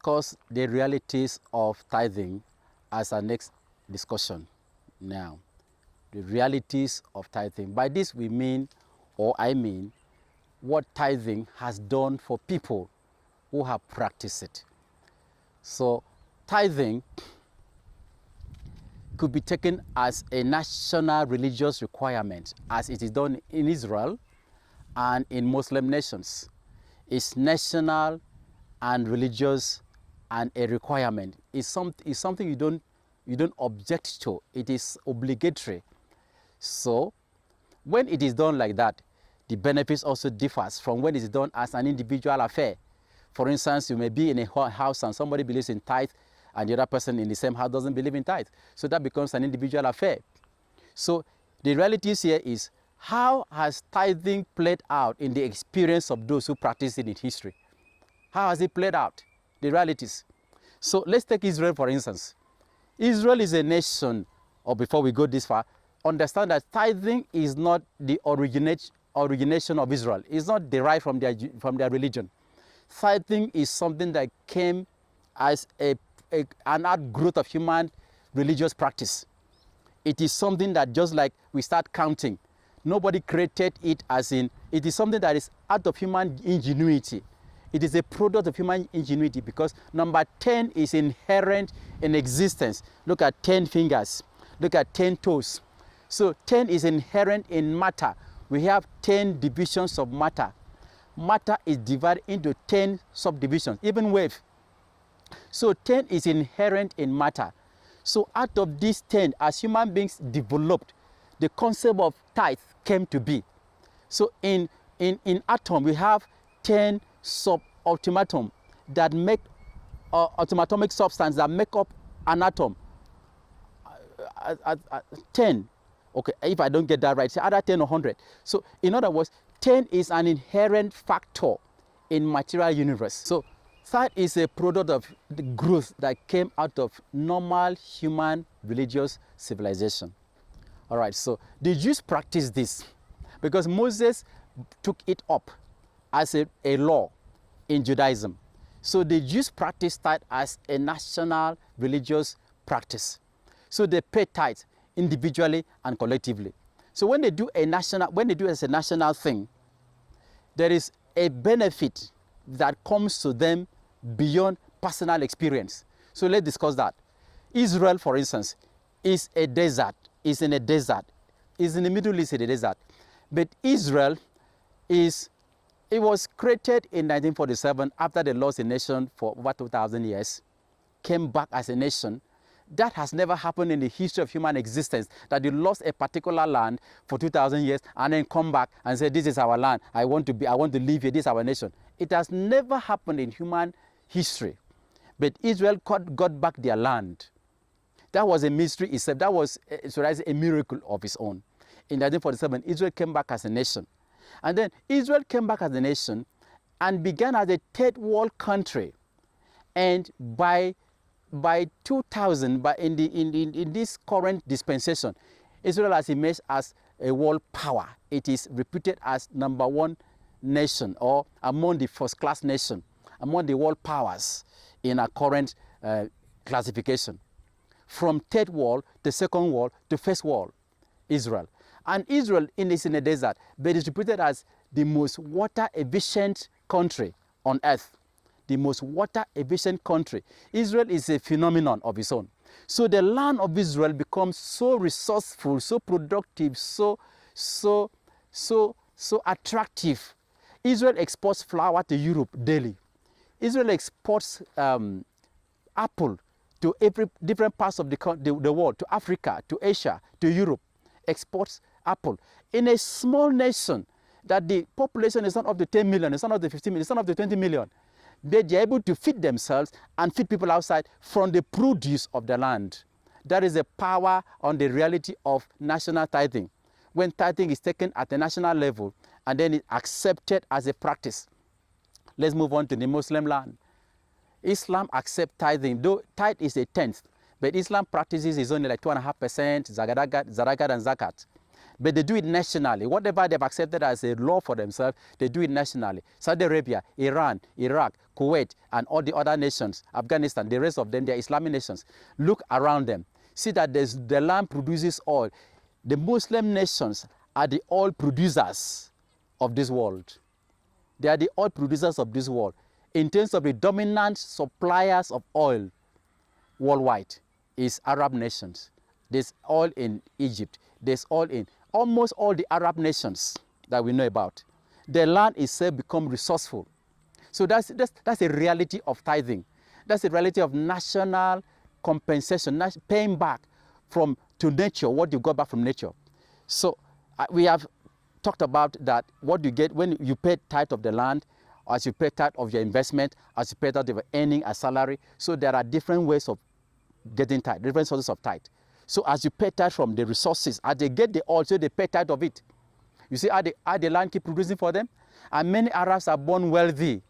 discuss the realities of tithing as our next discussion now. The realities of tithing. By this we mean, or I mean, what tithing has done for people who have practiced it. So tithing could be taken as a national religious requirement, as it is done in Israel and in Muslim nations. It's national and religious and a requirement. It's something you don't object to. It is obligatory. So when it is done like that, the benefits also differs from when it is done as an individual affair. For instance, you may be in a house and somebody believes in tithe and the other person in the same house doesn't believe in tithe. So that becomes an individual affair. So the realities here is, how has tithing played out in the experience of those who practice it in history? How has it played out? The realities. So let's take Israel, for instance. Israel is a nation, or before we go this far, understand that tithing is not the origination of Israel. It's not derived from their religion. Tithing is something that came as an outgrowth of human religious practice. It is something that, just like we start counting, nobody created it as in, it is something that is out of human ingenuity. It is a product of human ingenuity, because number 10 is inherent in existence. Look at 10 fingers. Look at 10 toes. So 10 is inherent in matter. We have 10 divisions of matter. Matter is divided into 10 subdivisions, even wave. So 10 is inherent in matter. So out of these 10, as human beings developed, the concept of tithe came to be. So in atom, we have 10 subatomic that make atomic substance that make up an atom. 10. Okay, if I don't get that right, say either 10 or 100. So in other words, 10 is an inherent factor in material universe. So tithe is a product of the growth that came out of normal human religious civilization. All right, so the Jews practiced this because Moses took it up as a law in Judaism. So the Jews practiced tithe as a national religious practice. So they pay tithe individually and collectively. So when they do as a national thing, there is a benefit that comes to them beyond personal experience. So let's discuss that. Israel, for instance, is in a desert, is in the Middle East in a desert. But Israel it was created in 1947 after they lost a nation for over 2,000 years, came back as a nation. That has never happened in the history of human existence, that you lost a particular land for 2,000 years and then come back and say, this is our land, I want to live here, this is our nation. It has never happened in human history. But Israel got back their land. That was a mystery itself. That was a miracle of its own. In 1947, Israel came back as a nation. And then Israel came back as a nation and began as a third world country. And by 2000, in this current dispensation, Israel has emerged as a world power. It is reputed as #1 nation, or among the first-class nation, among the world powers in our current classification. From third world to second world to first world, Israel. And Israel is in a desert, but it's reputed as the most water-efficient country on earth. The most water-efficient country. Israel is a phenomenon of its own. So the land of Israel becomes so resourceful, so productive, so attractive. Israel exports flour to Europe daily. Israel exports apple to every different parts of the world, to Africa, to Asia, to Europe. Exports apple. In a small nation that the population is not up to 10 million, it's not up to 15 million, it's not up to 20 million. They're able to feed themselves and feed people outside from the produce of the land. That is the power on the reality of national tithing. When tithing is taken at the national level and then it's accepted as a practice. Let's move on to the Muslim land. Islam accepts tithing, though tithe is a tenth, but Islam practices is only like 2.5%, zakat and zakat. but they do it nationally. Whatever they've accepted as a law for themselves, they do it nationally. Saudi Arabia, Iran, Iraq, Kuwait, and all the other nations, Afghanistan, the rest of them, they're Islamic nations. Look around them. See that the land produces oil. The Muslim nations are the oil producers of this world. They are the oil producers of this world. In terms of the dominant suppliers of oil worldwide is Arab nations. There's oil in Egypt. There's oil in almost all the Arab nations that we know about. The land itself become resourceful. So that's a reality of tithing. That's a reality of national compensation, paying back to nature what you got back from nature. So we have talked about that what you get when you pay tithe of the land, as you pay tithe of your investment, as you pay tithe of your earning a salary. So there are different ways of getting tithe, different sources of tithe. So as you pay tithe from the resources, as they get the oil, so they pay tithe of it. You see how the land keep producing for them? And many Arabs are born wealthy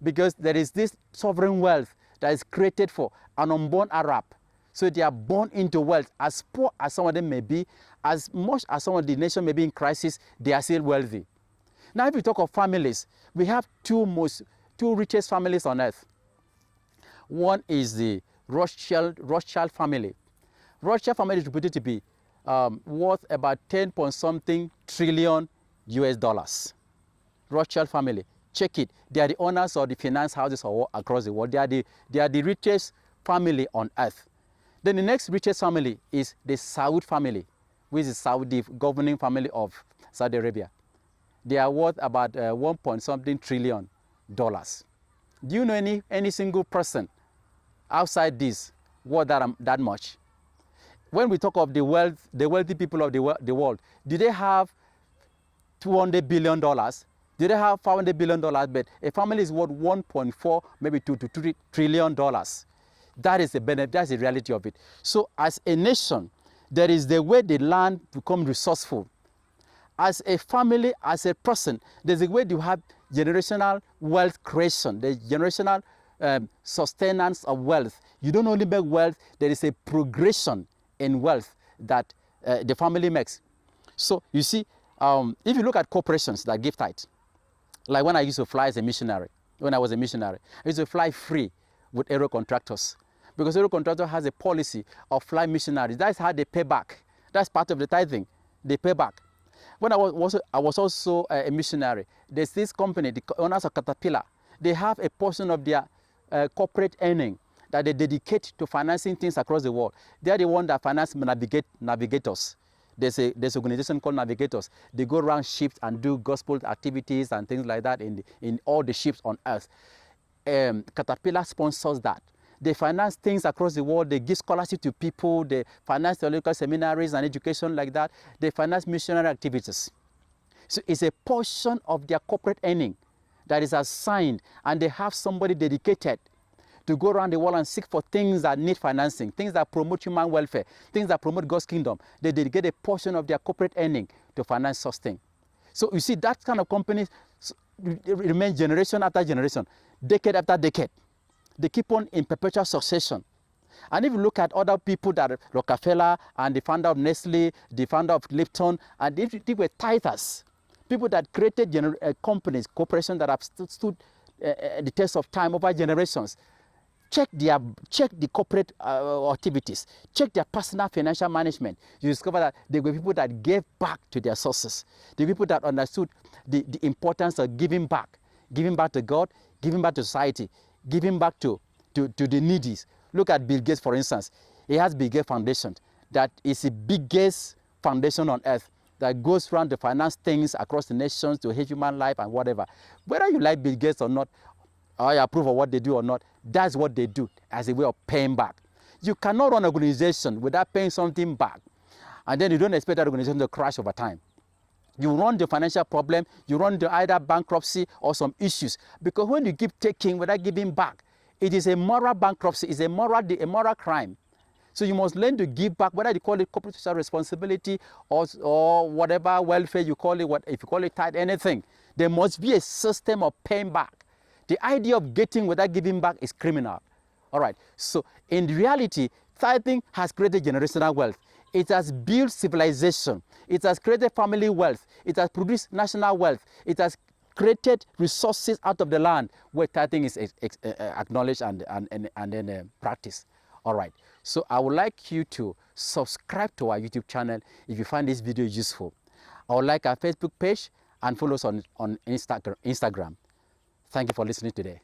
because there is this sovereign wealth that is created for an unborn Arab. So they are born into wealth. As poor as some of them may be, as much as some of the nation may be in crisis, they are still wealthy. Now, if we talk of families, we have two richest families on earth. One is the Rothschild family. Rothschild family is reputed to be worth about 10 point something trillion US dollars. Rothschild family, check it. They are the owners of the finance houses across the world. They are the richest family on earth. Then the next richest family is the Saud family, which is Saudi governing family of Saudi Arabia. They are worth about 1 point something trillion dollars. Do you know any single person outside this worth that much? When we talk of the wealthy people of the world, do they have $200 billion? Do they have $500 billion? But a family is worth 1.4, maybe 2 to 3 trillion dollars. That is the benefit. That's the reality of it. So as a nation, there is the way the land becomes resourceful. As a family, as a person, there's a way to have generational wealth creation, the generational sustenance of wealth. You don't only make wealth, there is a progression in wealth that the family makes. So you see, if you look at corporations that give tithe, like when I used to fly as a missionary, when I was a missionary, I used to fly free with aero contractors. Because aero contractor has a policy of fly missionaries. That's how they pay back. That's part of the tithing. They pay back. When I was also a missionary, there's this company, the owners of Caterpillar. They have a portion of their corporate earning that they dedicate to financing things across the world. They are the one that finance navigators. There's an organization called Navigators. They go around ships and do gospel activities and things like that in all the ships on earth. Caterpillar sponsors that. They finance things across the world. They give scholarship to people. They finance theological seminaries and education like that. They finance missionary activities. So it's a portion of their corporate earning that is assigned, and they have somebody dedicated to go around the world and seek for things that need financing, things that promote human welfare, things that promote God's kingdom. They dedicate a portion of their corporate earning to finance such things. So you see, that kind of companies remain generation after generation, decade after decade. They keep on in perpetual succession. And if you look at other people that Rockefeller and the founder of Nestle, the founder of Lipton, and they were tithers, people that created companies, corporations that have stood the test of time over generations. Check the corporate activities. Check their personal financial management. You discover that they were people that gave back to their sources. The people that understood the importance of giving back to God, giving back to society, giving back to the needy. Look at Bill Gates, for instance. He has Bill Gates Foundation. That is the biggest foundation on earth that goes around to finance things across the nations, to help human life and whatever. Whether you like Bill Gates or not, or you approve of what they do or not, that's what they do as a way of paying back. You cannot run an organization without paying something back, and then you don't expect that organization to crash over time. You run the financial problem, you run the either bankruptcy or some issues. Because when you keep taking without giving back, it is a moral bankruptcy, it's a moral crime. So you must learn to give back, whether you call it corporate social responsibility or whatever welfare you call it, if you call it tithe, anything. There must be a system of paying back. The idea of getting without giving back is criminal. All right. So in reality, tithing has created generational wealth. It has built civilization. It has created family wealth. It has produced national wealth. It has created resources out of the land where tithing is acknowledged and then practiced. All right. So I would like you to subscribe to our YouTube channel if you find this video useful. I would like our Facebook page and follow us on Instagram. Thank you for listening today.